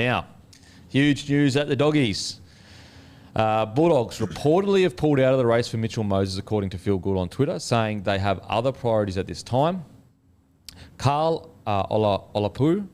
Now, huge news at the Doggies. Bulldogs reportedly have pulled out of the race for Mitchell Moses, according to Feel Good on Twitter, saying they have other priorities at this time. Karl Oloapu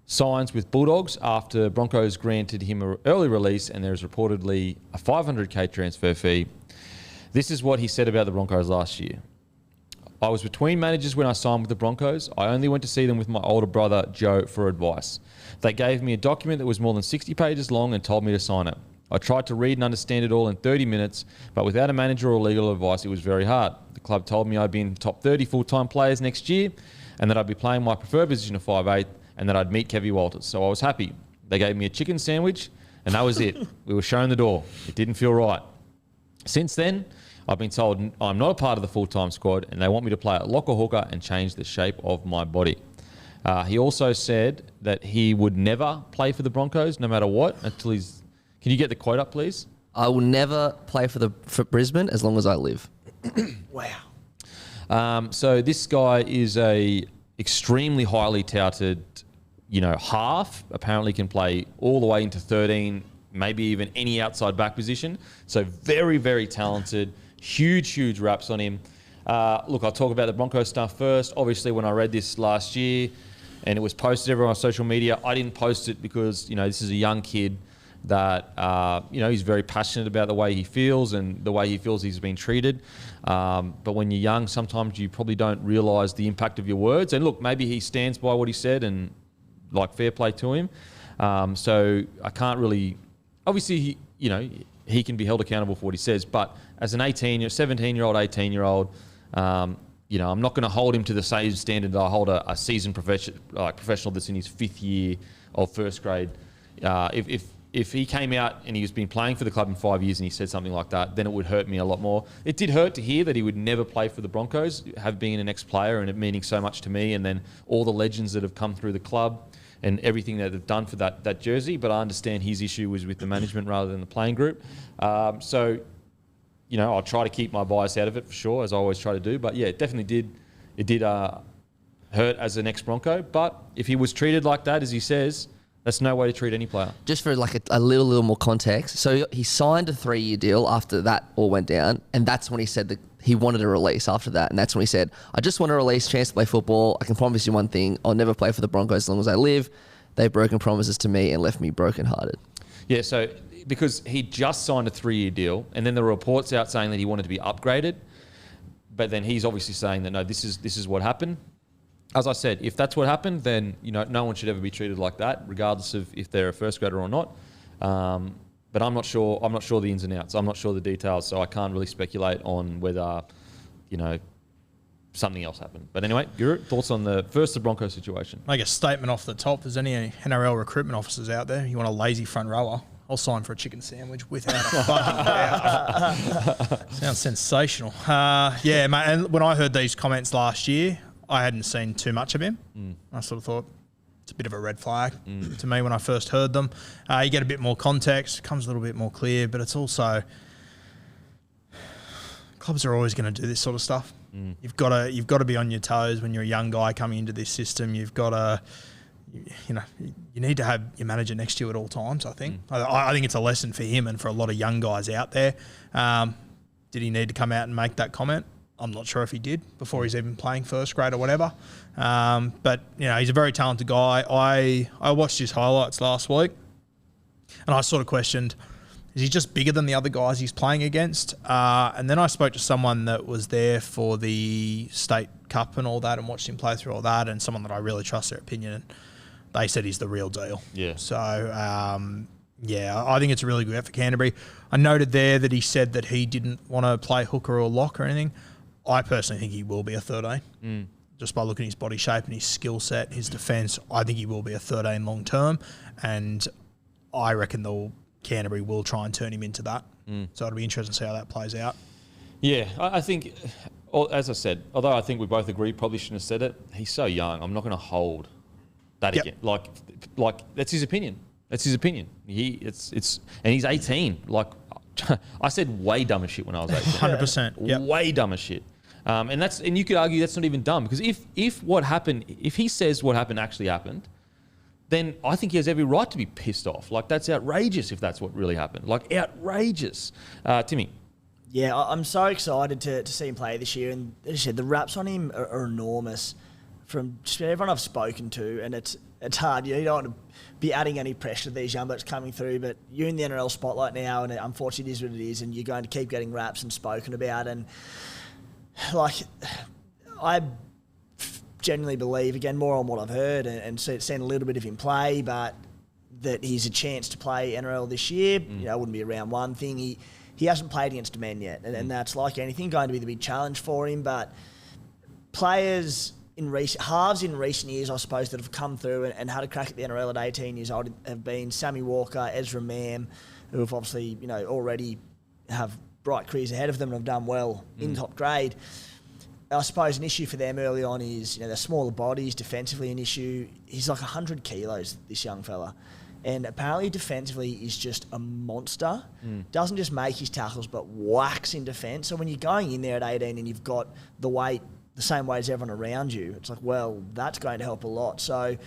signs with Bulldogs after Broncos granted him an early release, and there is reportedly a $500K transfer fee. This is what he said about the Broncos last year. I was between managers when I signed with the Broncos. I only went to see them with my older brother, Joe, for advice. They gave me a document that was more than 60 pages long and told me to sign it. I tried to read and understand it all in 30 minutes, but without a manager or legal advice, it was very hard. The club told me I'd be in top 30 full-time players next year and that I'd be playing my preferred position of 5'8", and that I'd meet Kevy Walters. So I was happy. They gave me a chicken sandwich, and that was it. We were shown the door. It didn't feel right. Since then, I've been told I'm not a part of the full-time squad and they want me to play at lock or hooker and change the shape of my body. He also said that he would never play for the Broncos, no matter what, until he's... Can you get the quote up, please? I will never play for Brisbane as long as I live. Wow. So this guy is a extremely highly touted, half. Apparently can play all the way into 13, maybe even any outside back position. So very, very talented. Huge raps on him. Look, I'll talk about the Broncos stuff first. Obviously, when I read this last year and it was posted everywhere on social media, I didn't post it because, this is a young kid that, he's very passionate about the way he feels and the way he feels he's been treated. But when you're young, sometimes you probably don't realise the impact of your words. And look, maybe he stands by what he said and, fair play to him. So I can't really... Obviously, he can be held accountable for what he says, but as an 17-year-old, 18-year-old, I'm not going to hold him to the same standard that I hold a seasoned professional that's in his 5th year of first grade. If he came out and he's been playing for the club in 5 years and he said something like that, then it would hurt me a lot more. It did hurt to hear that he would never play for the Broncos, have been an ex-player and it meaning so much to me, and then all the legends that have come through the club and everything that they've done for that jersey. But I understand his issue was with the management rather than the playing group. I'll try to keep my bias out of it for sure, as I always try to do. But yeah, it definitely did hurt as an ex-Bronco. But if he was treated like that, as he says, that's no way to treat any player. Just for a little more context. So he signed a 3-year deal after that all went down. And that's when he said that he wanted a release after that. And that's when he said, I just want a release, chance to play football. I can promise you one thing. I'll never play for the Broncos as long as I live. They've broken promises to me and left me brokenhearted. Yeah, so because he just signed a 3-year deal and then there were reports out saying that he wanted to be upgraded. But then he's obviously saying that, no, this is what happened. As I said, if that's what happened, then no one should ever be treated like that, regardless of if they're a first grader or not. But I'm not sure the ins and outs. I'm not sure the details, so I can't really speculate on whether, something else happened. But anyway, Guru, thoughts on the Broncos situation? Make a statement off the top. If there's any NRL recruitment officers out there, you want a lazy front rower, I'll sign for a chicken sandwich without a fucking doubt. Sounds sensational. Yeah, mate, and when I heard these comments last year, I hadn't seen too much of him. I sort of thought it's a bit of a red flag to me when I first heard them. You get a bit more context, comes a little bit more clear, but it's also clubs are always going to do this sort of stuff. You've got to be on your toes when you're a young guy coming into this system. You've got to, you need to have your manager next to you at all times. I think. I think it's a lesson for him and for a lot of young guys out there. Did he need to come out and make that comment? I'm not sure if he did before he's even playing first grade or whatever. But he's a very talented guy. I watched his highlights last week, and I sort of questioned, is he just bigger than the other guys he's playing against? And then I spoke to someone that was there for the State Cup and all that and watched him play through all that, and someone that I really trust their opinion, and they said he's the real deal. Yeah. So, I think it's a really good effort for Canterbury. I noted there that he said that he didn't want to play hooker or lock or anything. I personally think he will be a 13. Just by looking at his body shape and his skill set, his defence, I think he will be a 13 long term, and I reckon Canterbury will try and turn him into that. So it'll be interesting to see how that plays out. Yeah, I think, as I said, although I think we both agree, probably shouldn't have said it, he's so young. I'm not going to hold that again. Like that's his opinion. That's his opinion. And he's 18. Like I said, way dumber shit when I was 18. 100%. Way dumber shit. And you could argue that's not even dumb, because if what happened, if he says what happened actually happened, then I think he has every right to be pissed off. Like, that's outrageous if that's what really happened. Like, outrageous. Timmy? Yeah, I'm so excited to see him play this year. And as I said, the raps on him are enormous from just everyone I've spoken to. And it's hard. You don't want to be adding any pressure to these young blokes coming through. But you're in the NRL spotlight now, and unfortunately it is what it is. And you're going to keep getting raps and spoken about. And, like, I genuinely believe, again, more on what I've heard and seen a little bit of him play, but that he's a chance to play NRL this year. You know, it wouldn't be a round one thing. He hasn't played against men yet, and that's like anything going to be the big challenge for him. But players halves in recent years, I suppose, that have come through and had a crack at the NRL at 18 years old have been Sammy Walker, Ezra Mam, who have obviously, you know, already have bright careers ahead of them and have done well in top grade. I suppose an issue for them early on is, you know, they're smaller bodies, defensively an issue. He's like 100 kilos, this young fella. And apparently defensively is just a monster. Doesn't just make his tackles, but whacks in defence. So when you're going in there at 18 and you've got the weight, the same weight as everyone around you, it's like, well, that's going to help a lot. So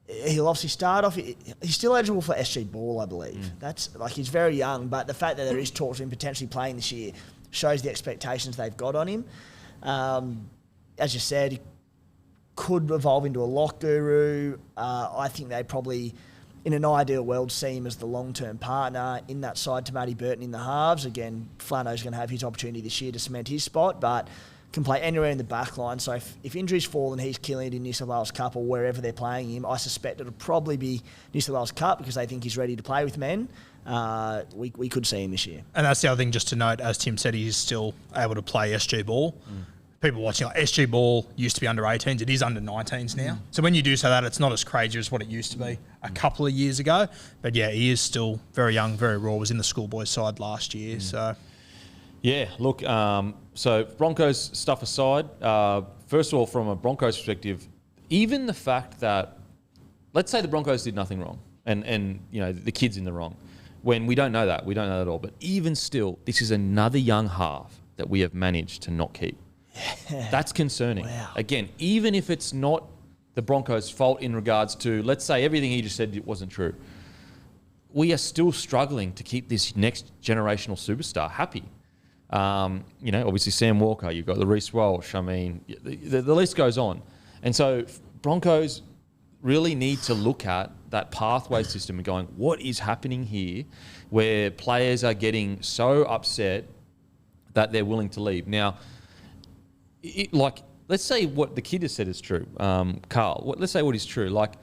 he'll obviously start off, he's still eligible for SG Ball, I believe. That's, like, he's very young, but the fact that there is talk of him potentially playing this year shows the expectations they've got on him. As you said, he could evolve into a lock guru. I think they probably, in an ideal world, see him as the long-term partner in that side to Matty Burton in the halves. Again, Flano's going to have his opportunity this year to cement his spot, but can play anywhere in the back line. So if injuries fall and he's killing it in New South Wales Cup or wherever they're playing him, I suspect it'll probably be New South Wales Cup because they think he's ready to play with men. We could see him this year. And that's the other thing just to note, as Tim said, he's still able to play SG Ball. People watching, like, SG Ball used to be under 18s. It is under 19s now. So when you do say that, it's not as crazy as what it used to be a couple of years ago. But yeah, he is still very young, very raw. Was in the schoolboys side last year. So Yeah, look, so Broncos stuff aside, first of all, from a Broncos perspective, even the fact that, let's say the Broncos did nothing wrong and you know, the kid's in the wrong, when we don't know that at all. But even still, this is another young half that we have managed to not keep. That's concerning. Wow. Again, even if it's not the Broncos' fault in regards to, let's say everything he just said wasn't true, we are still struggling to keep this next generational superstar happy. You know, obviously Sam Walker, you've got the Reece Walsh. I mean, the list goes on. And so Broncos really need to look at that pathway system and going, what is happening here where players are getting so upset that they're willing to leave? Now, like, let's say what the kid has said is true, Karl. Let's say what is true. Like,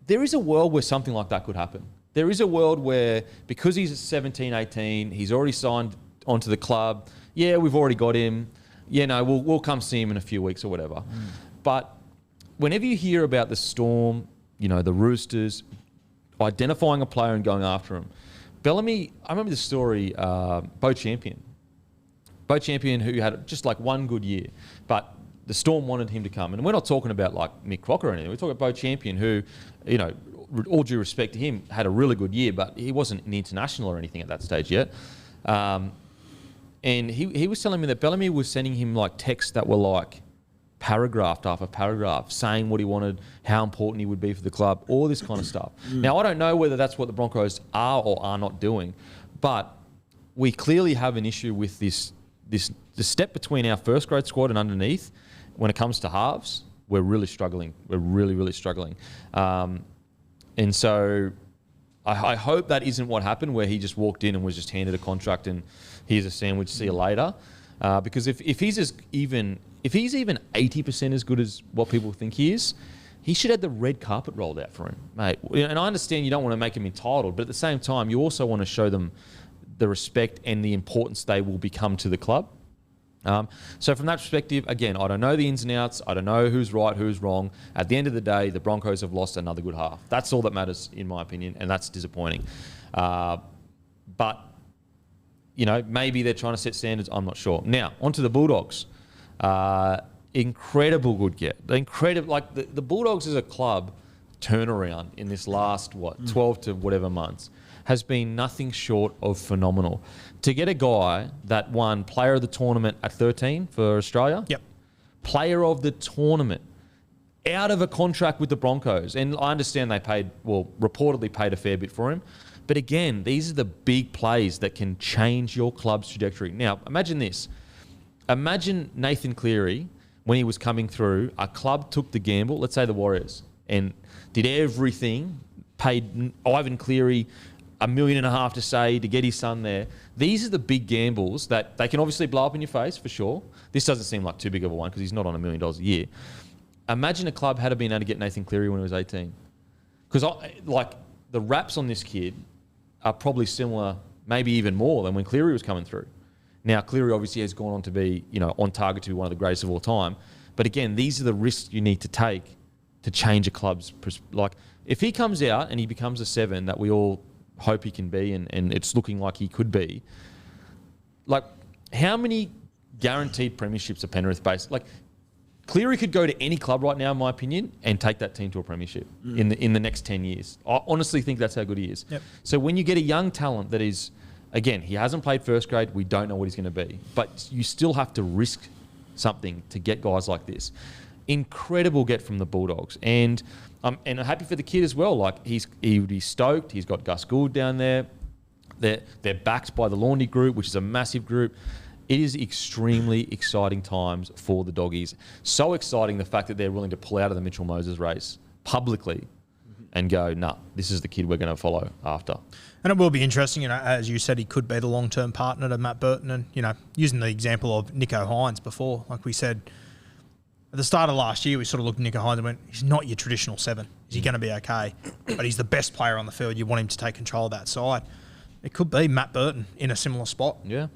there is a world where something like that could happen. There is a world where, because he's 17, 18, he's already signed onto the club. Yeah, we've already got him. Yeah, no, we'll come see him in a few weeks or whatever. But whenever you hear about the Storm, you know, the Roosters, identifying a player and going after him, Bellamy, I remember the story, Bo Champion, who had just like one good year, but the Storm wanted him to come. And we're not talking about like Mick Crocker or anything. We're talking about Bo Champion, who, you know, all due respect to him, had a really good year, but he wasn't an international or anything at that stage yet. And he was telling me that Bellamy was sending him like texts that were like paragraph after paragraph, saying what he wanted, how important he would be for the club, all this kind of stuff. Now, I don't know whether that's what the Broncos are or are not doing, but we clearly have an issue with the step between our first grade squad and underneath. When it comes to halves, we're really struggling. We're really, really struggling. And so I hope that isn't what happened, where he just walked in and was just handed a contract and here's a sandwich, see you later. Because if he's even 80% as good as what people think he is, he should have the red carpet rolled out for him, mate. And I understand you don't want to make him entitled, but at the same time, you also want to show them the respect and the importance they will become to the club. So from that perspective, again, I don't know the ins and outs. I don't know who's right, who's wrong. At the end of the day, the Broncos have lost another good half. That's all that matters, in my opinion, and that's disappointing. But, you know, maybe they're trying to set standards. I'm not sure. Now, onto the Bulldogs. Incredible good get. Incredible. Like, the Bulldogs as a club turnaround in this last, 12 to whatever months has been nothing short of phenomenal. To get a guy that won Player of the Tournament at 13 for Australia. Yep. Player of the Tournament. out of a contract with the Broncos. And I understand they reportedly paid a fair bit for him. But again, these are the big plays that can change your club's trajectory. Now, imagine this. Imagine Nathan Cleary, when he was coming through, a club took the gamble, let's say the Warriors, and did everything, paid Ivan Cleary $1.5 million to get his son there. These are the big gambles that they can obviously blow up in your face, for sure. This doesn't seem like too big of a one because he's not on $1 million a year. Imagine a club had been able to get Nathan Cleary when he was 18. Because the raps on this kid are probably similar, maybe even more than when Cleary was coming through. Now, Cleary obviously has gone on to be, on target to be one of the greatest of all time. But again, these are the risks you need to take to change a club's... if he comes out and he becomes a 7 that we all hope he can be, and it's looking like he could be, how many guaranteed premierships are Penrith based? Cleary could go to any club right now, in my opinion, and take that team to a premiership in the next 10 years. I honestly think that's how good he is. Yep. So when you get a young talent that is, again, he hasn't played first grade, we don't know what he's going to be, but you still have to risk something to get guys like this. Incredible get from the Bulldogs. And I'm happy for the kid as well. He would be stoked. He's got Gus Gould down there. They're backed by the Laundy Group, which is a massive group. It is extremely exciting times for the Doggies. So exciting, the fact that they're willing to pull out of the Mitchell Moses race publicly and go, nah, this is the kid we're going to follow after. And it will be interesting, as you said, he could be the long-term partner to Matt Burton. And, using the example of Nicho Hines before, like we said, at the start of last year, we sort of looked at Nicho Hines and went, he's not your traditional 7. Is he going to be okay? But he's the best player on the field. You want him to take control of that side. It could be Matt Burton in a similar spot. Yeah.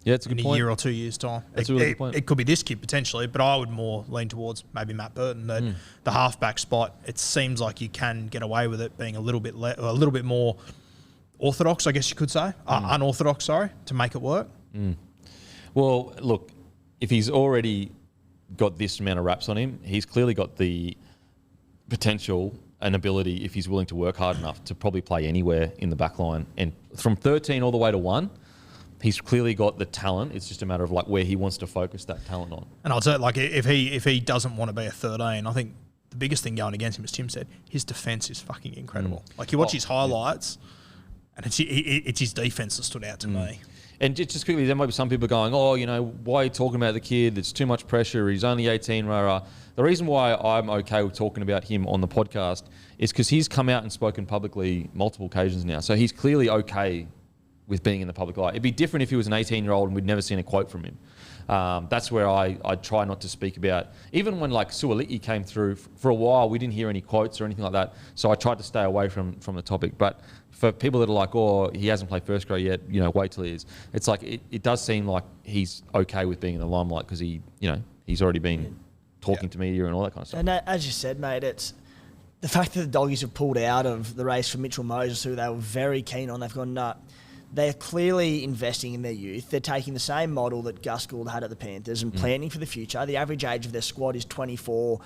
Yeah, it's a good point. In a year or 2 years' time. That's a really good point. It could be this kid potentially, but I would more lean towards maybe Matt Burton. The halfback spot, it seems like you can get away with it being a little bit more orthodox, I guess you could say. Unorthodox, sorry, to make it work. Well, look, if he's already got this amount of raps on him, he's clearly got the potential and ability, if he's willing to work hard enough, to probably play anywhere in the back line. And from 13 all the way to 1, he's clearly got the talent. It's just a matter of where he wants to focus that talent on. And I'd say if he doesn't want to be a 13, I think the biggest thing going against him, as Tim said, his defence is fucking incredible. You watch his highlights, and it's his defence that stood out to me. And just quickly, there might be some people going, why are you talking about the kid? It's too much pressure. He's only 18, rah. The reason why I'm okay with talking about him on the podcast is because he's come out and spoken publicly multiple occasions now. So he's clearly okay with being in the public eye. It'd be different if he was an 18-year-old and we'd never seen a quote from him. That's where I try not to speak about. Even when Suoliti came through, for a while we didn't hear any quotes or anything like that. So I tried to stay away from the topic. But for people that are he hasn't played first grade yet, wait till he is. It's it does seem like he's okay with being in the limelight because he's already been talking to media and all that kind of stuff. And as you said, mate, it's the fact that the Doggies have pulled out of the race for Mitchell Moses, who they were very keen on. They've gone, nah. They're clearly investing in their youth. They're taking the same model that Gus Gould had at the Panthers and planning for the future. The average age of their squad is 24.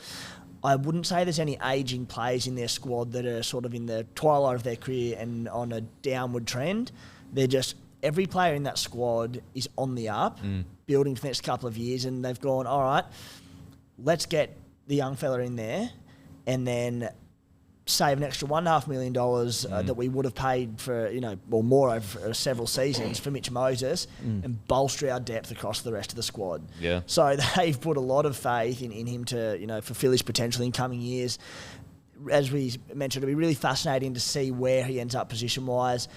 I wouldn't say there's any ageing players in their squad that are sort of in the twilight of their career and on a downward trend. They're just, every player in that squad is on the up, building for the next couple of years, and they've gone, all right, let's get the young fella in there and then save an extra $1.5 million that we would have paid for, more over several seasons for Mitch Moses and bolster our depth across the rest of the squad. Yeah. So they've put a lot of faith in him to, fulfill his potential in coming years. As we mentioned, it'll be really fascinating to see where he ends up position-wise.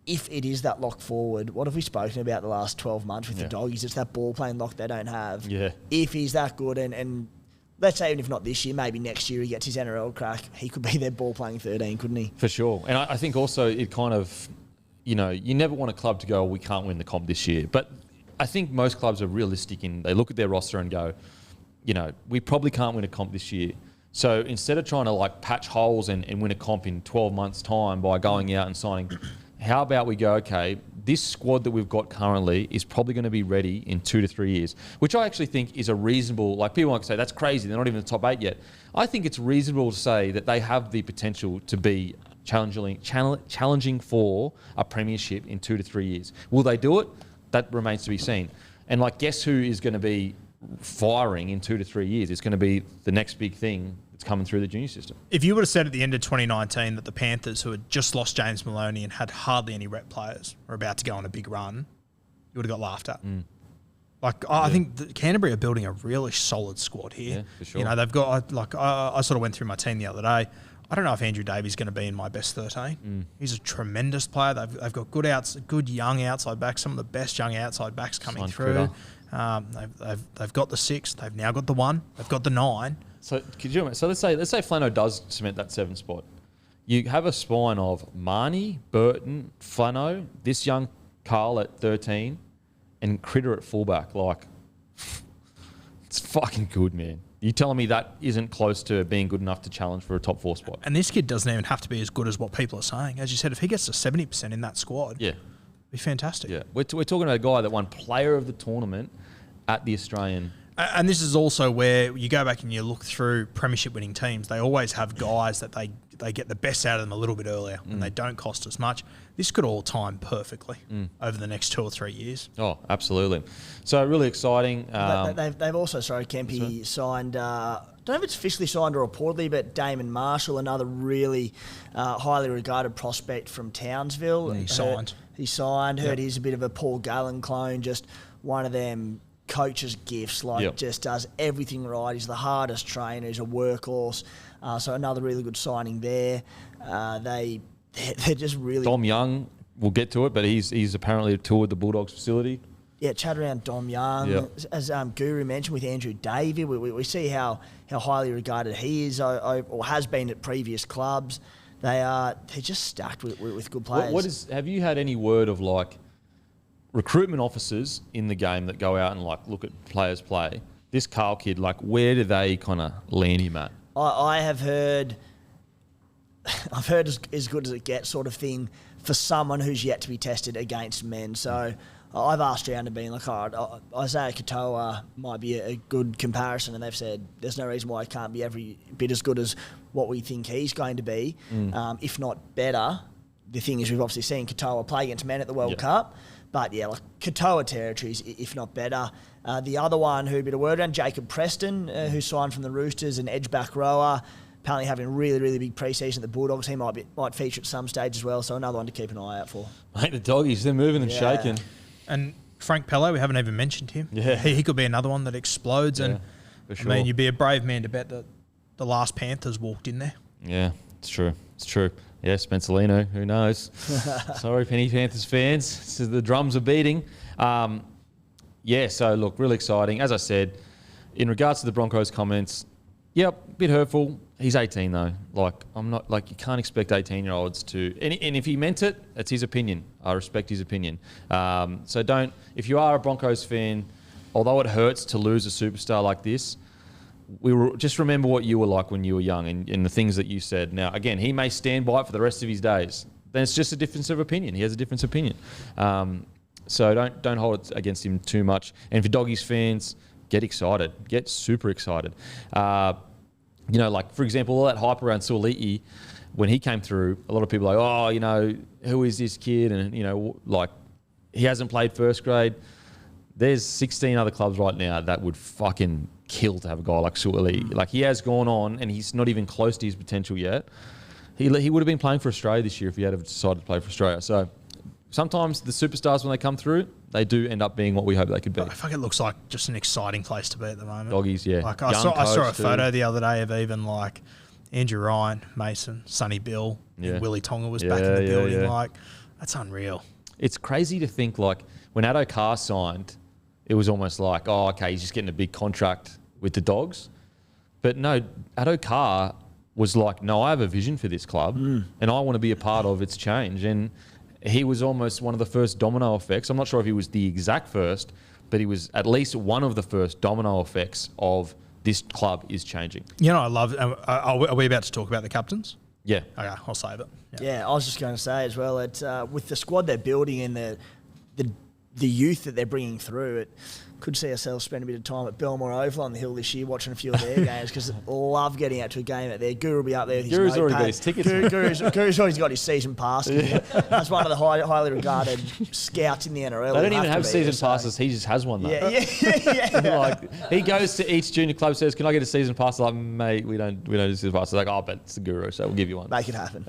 If it is that lock forward, what have we spoken about the last 12 months with the Doggies? It's that ball-playing lock they don't have. Yeah. If he's that good and let's say even if not this year, maybe next year he gets his NRL crack, he could be their ball-playing 13, couldn't he? For sure. And I think also it kind of, you never want a club to go, we can't win the comp this year. But I think most clubs are realistic in they look at their roster and go, we probably can't win a comp this year. So instead of trying to patch holes and win a comp in 12 months' time by going out and signing, how about we go, okay, this squad that we've got currently is probably going to be ready in 2 to 3 years, which I actually think is a reasonable, people might say, that's crazy, they're not even in the top 8 yet. I think it's reasonable to say that they have the potential to be challenging for a premiership in 2 to 3 years. Will they do it? That remains to be seen. And guess who is going to be firing in 2 to 3 years. It's going to be the next big thing that's coming through the junior system. If you would have said at the end of 2019 that the Panthers, who had just lost James Maloney and had hardly any rep players, were about to go on a big run, you would have got laughed at. I think Canterbury are building a really solid squad here. Yeah, for sure. They've got, I sort of went through my team the other day. I don't know if Andrew Davies going to be in my best 13. He's a tremendous player. They've got good young outside backs, some of the best young outside backs coming through. They've got the 6. They've now got the 1. They've got the 9. So let's say Flano does cement that 7 spot. You have a spine of Marnie, Burton, Flano, this young Karl at 13, and Critter at fullback. Like, it's fucking good, man. You telling me that isn't close to being good enough to challenge for a top 4 spot? And this kid doesn't even have to be as good as what people are saying. As you said, if he gets to 70% in that squad, Yeah. it'd be fantastic. Yeah. We're talking about a guy that won player of the tournament at the Australian. And this is also where you go back and you look through premiership winning teams. They always have guys that they get the best out of them a little bit earlier and they don't cost as much. This could all time perfectly over the next 2 or 3 years. Oh, absolutely. So really exciting. They've also, Kempy signed, don't know if it's officially signed or reportedly, but Damon Marshall, another really highly regarded prospect from Townsville. He signed. Heard he's a bit of a Paul Gallen clone, just one of them coach's gifts, just does everything right. He's the hardest trainer. He's a workhorse. So another really good signing there. They're just really... Dom Young, we'll get to it, but he's apparently toured the Bulldogs facility. Yeah, chat around Dom Young. Yep. As Guru mentioned with Andrew Davey, we see how highly regarded he is or has been at previous clubs. They're just stacked with good players. Have you had any word of recruitment officers in the game that go out and look at players play? This Karl kid, where do they kind of land him at? I have heard... I've heard as good as it gets sort of thing for someone who's yet to be tested against men. So I've asked around and been Isaiah Katoa might be a good comparison, and they've said there's no reason why he can't be every bit as good as what we think he's going to be, if not better. The thing is, we've obviously seen Katoa play against men at the World Cup, but Katoa territories, if not better. The other one who, a bit of word around, Jacob Preston, who signed from the Roosters, an edge back rower. Apparently having a really, really big pre-season at the Bulldogs. He might feature at some stage as well, so another one to keep an eye out for. Mate, the doggies, they're moving and shaking. And Frank Pello, we haven't even mentioned him. Yeah. He could be another one that explodes. Yeah, and for sure. I mean, you'd be a brave man to bet that the last Panthers walked in there. Yeah, it's true. It's true. Yeah, Spencerino, who knows? Sorry, Penny Panthers fans. The drums are beating. So look, really exciting. As I said, in regards to the Broncos comments, yep, bit hurtful. He's 18 though. I'm not you can't expect 18-year-olds to. And if he meant it, it's his opinion. I respect his opinion. So don't. If you are a Broncos fan, although it hurts to lose a superstar like this, just remember what you were like when you were young and the things that you said. Now, again, he may stand by it for the rest of his days. Then it's just a difference of opinion. He has a different opinion. So don't hold it against him too much. And for Doggies fans, get excited. Get super excited. For example, all that hype around Suoliti, when he came through, a lot of people are who is this kid? And, he hasn't played first grade. There's 16 other clubs right now that would fucking kill to have a guy like Suoliti. He has gone on and he's not even close to his potential yet. He would have been playing for Australia this year if he had decided to play for Australia. So sometimes the superstars, when they come through, they do end up being what we hope they could be. I think it looks like just an exciting place to be at the moment. Doggies, yeah. I saw a photo the other day of even Andrew Ryan, Mason, Sonny Bill, and Willie Tonga was back in the building. Yeah. That's unreal. It's crazy to think when Addo Carr signed, it was almost he's just getting a big contract with the Dogs. But no, Addo Carr was no, I have a vision for this club and I want to be a part of its change. And he was almost one of the first domino effects. I'm not sure if he was the exact first, but he was at least one of the first domino effects of this club is changing. I love. Are we about to talk about the captains? Yeah. Okay, I'll save it. Yeah, I was just going to say as well, it's with the squad they're building and the youth that they're bringing through, could see ourselves spend a bit of time at Belmore Oval on the hill this year watching a few of their games because love getting out to a game out there. Guru will be up there with his Guru's already notepad. got his tickets. Guru's already got his season pass. That's one of the highly regarded scouts in the NRL. They don't even have season passes. He just has one though. Yeah. Like he goes to each junior club, says, "Can I get a season pass?" Like, mate, we don't do season passes. Like, oh, but it's the Guru, so we'll give you one. Make it happen.